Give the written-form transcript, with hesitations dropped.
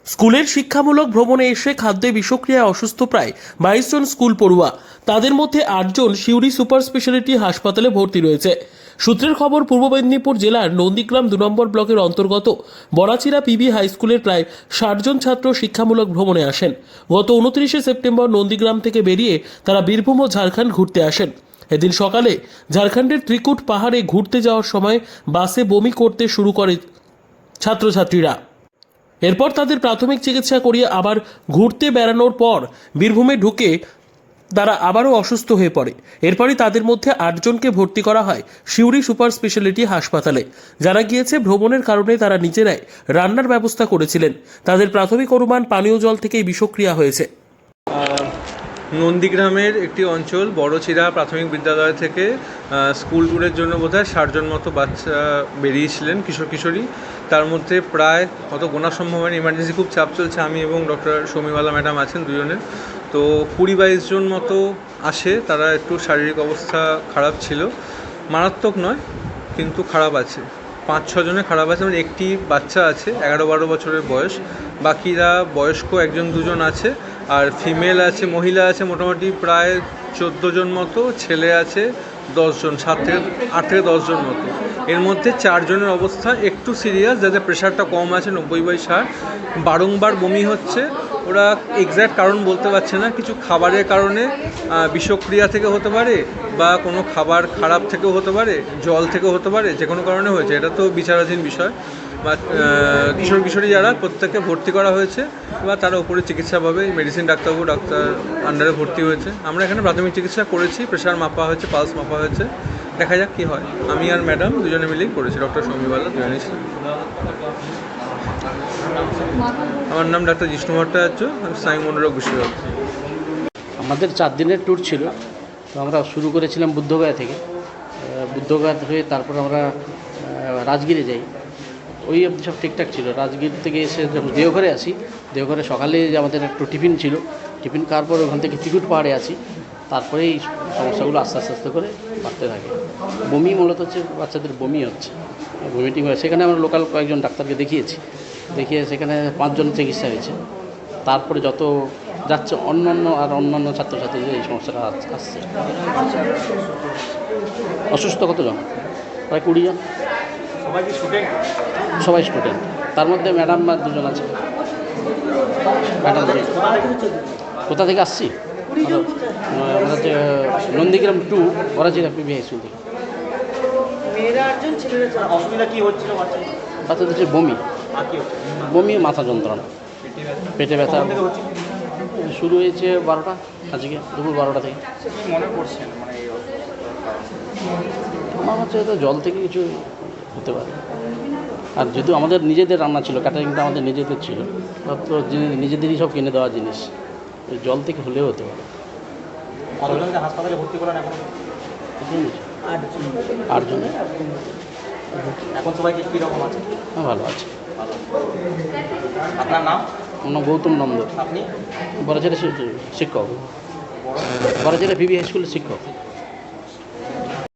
স্কুলের শিক্ষামূলক ভ্রমণে এসে খাদ্যে বিষক্রিয়ায় অসুস্থ প্রায় 22 জন স্কুল পড়ুয়া। তাদের মধ্যে 8 জন সিউড়ি সুপার স্পেশালিটি হাসপাতালে ভর্তি রয়েছে। সূত্রের খবর, পূর্ব মেদিনীপুর জেলার নন্দীগ্রাম 2 নম্বর ব্লকের অন্তর্গত বড়াচিরা পিবি হাই স্কুলের প্রায় 60 জন ছাত্র শিক্ষামূলক ভ্রমণে আসেন। গত 29শে সেপ্টেম্বর নন্দীগ্রাম থেকে বেরিয়ে তারা বীরভূম ও ঝাড়খণ্ড ঘুরতে আসেন। এদিন সকালে ঝাড়খণ্ডের ত্রিকুট পাহাড়ে ঘুরতে যাওয়ার সময় বাসে বমি করতে শুরু করে ছাত্রছাত্রীরা। এরপর তাদের প্রাথমিক চিকিৎসা করিয়ে আবার ঘুরতে বেড়ানোর পর বীরভূমে ঢুকে তারা আবারও অসুস্থ হয়ে পড়ে। এরপরই তাদের মধ্যে 8 জনকে ভর্তি করা হয় সিউড়ি সুপার স্পেশালিটি হাসপাতালে। যারা গিয়েছে ভ্রমণের কারণে তারা নিজেরাই রান্নার ব্যবস্থা করেছিলেন। তাদের প্রাথমিক অনুমান পানীয় জল থেকেই বিষক্রিয়া হয়েছে। নন্দীগ্রামের একটি অঞ্চল বড়চিরা প্রাথমিক বিদ্যালয় থেকে স্কুল ট্যুরের জন্য বোধহয় 60 জন মতো বাচ্চা বেরিয়েছিলেন, কিশোর কিশোরী। তার মধ্যে প্রায় অত গোনা সম্ভব হয়নি, ইমার্জেন্সি খুব চাপ চলছে। আমি এবং ডক্টর শমীওয়ালা ম্যাডাম আছেন দুজনের, তো 20-22 জন মতো আসে। তারা একটু শারীরিক অবস্থা খারাপ ছিল, মারাত্মক নয় কিন্তু খারাপ আছে। 5-6 জনে খারাপ আছে, মানে একটি বাচ্চা আছে 11-12 বছরের বয়স, বাকিরা বয়স্ক 1-2 জন আছে, আর ফিমেল আছে, মহিলা আছে মোটামুটি প্রায় 14 জন মতো, ছেলে আছে 10 জন, 8 থেকে 10 জন মতো। এর মধ্যে 4 জনের অবস্থা একটু সিরিয়াস, যাদের প্রেশারটা কম আছে 90/60, বারংবার বমি হচ্ছে। ওরা এক্স্যাক্ট কারণ বলতে পারছে না, কিছু খাবারের কারণে বিষক্রিয়া থেকে হতে পারে, বা কোনো খাবার খারাপ থেকেও হতে পারে, জল থেকেও হতে পারে, যে কোনো কারণে হয়েছে, এটা তো বিচারাধীন বিষয়। বা কিশোর কিশোরী যারা, প্রত্যেককে ভর্তি করা হয়েছে, বা তারা উপরে চিকিৎসা পাবে। মেডিসিন ডাক্তার আন্ডারে ভর্তি হয়েছে। আমরা এখানে প্রাথমিক চিকিৎসা করেছি, প্রেশার মাপা হয়েছে, পালস মাপা হয়েছে, দেখা যাক কী হয়। আমি আর ম্যাডাম দুজনে মিলেই করেছি, ডক্টর শমীওয়ালা দুজনেই ছিলেন। আমার নাম ডাক্তার জিষ্ণু ভট্টাচার্য, আমি স্নায়ু মনোরোগ বিশেষজ্ঞ। আমাদের 4 দিনের ট্যুর ছিল। তো আমরা শুরু করেছিলাম বুদ্ধগয়া থেকে। বুদ্ধগয়া হয়ে তারপর আমরা রাজগিরে যাই। ওই অবধি সব ঠিকঠাক ছিল। রাজগির থেকে এসে যখন দেওঘরে আসি, দেওঘরে সকালে যে আমাদের একটু টিফিন ছিল, টিফিন খাওয়ার পর ওখান থেকে ত্রিকুট পাহাড়ে আসি। তারপরে এই সমস্যাগুলো আস্তে আস্তে আস্তে করে বাড়তে থাকে। বমি মূলত হচ্ছে, বাচ্চাদের বমি হচ্ছে, ভমিটিং হয়। সেখানে আমরা লোকাল কয়েকজন ডাক্তারকে দেখিয়েছি, দেখিয়ে সেখানে 5 জন চিকিৎসা হয়েছে। তারপরে যত যাচ্ছে অন্যান্য ছাত্রছাত্রীদের এই সমস্যাটা আসছে। অসুস্থ কতজন? প্রায় 20 জন। সবাই স্টুডেন্ট। তার মধ্যে ম্যাডাম আর 2 জন আছে। ম্যাডাম কোথা থেকে আসছি? আমরা হচ্ছে নন্দীগ্রাম 2 বড়াচিরা পিবি হাই স্কুল থেকে। বাচ্চাদের হচ্ছে বমি, মাথা যন্ত্রণা, পেটে ব্যথা। শুরু হয়েছে 12টা, আজকে দুপুর 12টা থেকে। আমার হচ্ছে তো জল থেকে কিছু হতে পারে। আর যেহেতু আমাদের নিজেদের রান্না ছিল, ক্যাটারিংটা আমাদের নিজেদের ছিল, তো নিজেদেরই সব কিনে দেওয়া জিনিস, জল থেকে হলেও হতে পারে। হাসপাতালে ভর্তি করেন এখন? 8 জন। এখন সবাইকে কীরকম আছে? হ্যাঁ, ভালো আছে। আপনার নাম? আমার নাম গৌতম নন্দ। আপনি? বড়াচিরা শিক্ষক, বড়াচিরা পিবি হাই স্কুলের শিক্ষক।